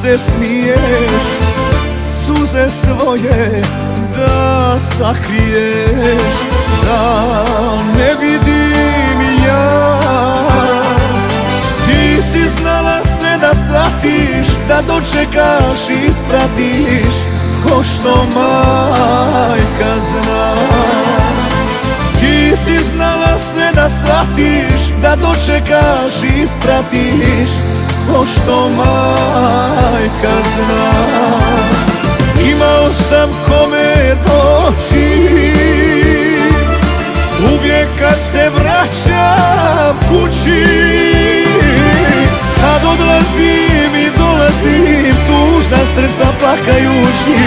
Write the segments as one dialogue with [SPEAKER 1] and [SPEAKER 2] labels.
[SPEAKER 1] se smiješ, suze svoje da sakriješ, da ne vidim ja. Ti si znala sve da shvatiš, da dočekaš i ispratiš, ko što majka zna. Ti si znala sve da shvatiš, da dočekaš i ispratiš, ko što majka zna. Imao sam kome doći, uvijek kad se vraćam kući. Sad odlazim i dolazim, tužna srca plakajući,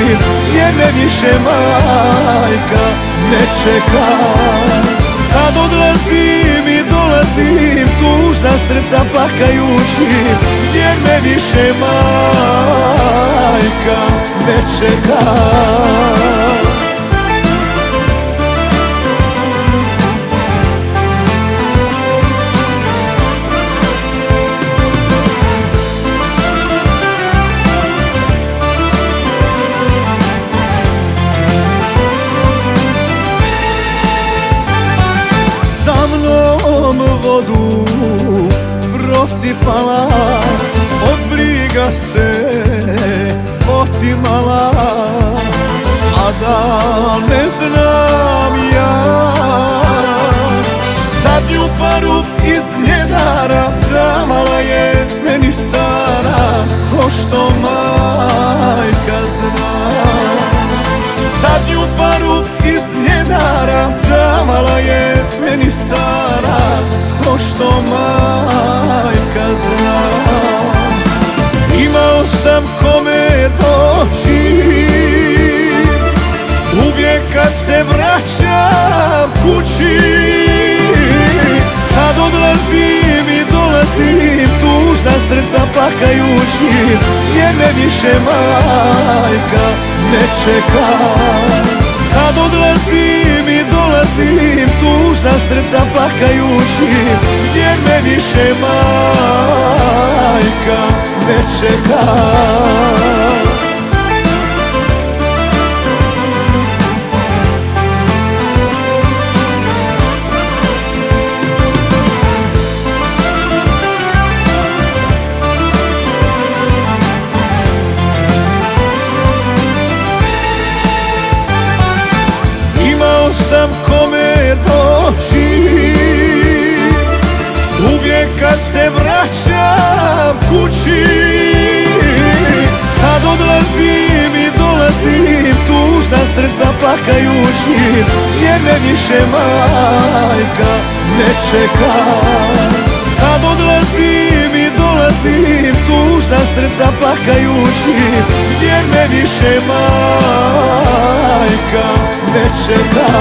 [SPEAKER 1] jer me više majka ne čeka. Sad odlazim i dolazim, tužna srca plakajući, jer me više majka ne čeka. Vodu prosipala, od briga se otimala, a da ne znam ja. Zadnju paru iz njedara davala je meni stara, ko što majka zna. Zadnju paru iz njedara davala je meni stara, ko što majka zna. Imao sam kome doći, uvijek kad se vraćam kući. Sad odlazim i dolazim, tužna srca plakajući, jer me više majka ne čeka. Sad odlazim i dolazim, tužna srca plakajući, jer me više majka ne čeka. Sam kome doći, uvijek kad se vraćam kući. Sad odlazim i dolazim, tužna srca plakajući, jer me više majka ne čeka. Sad odlazim i dolazim, tužna srca plakajući, jer me više majka ne čeka.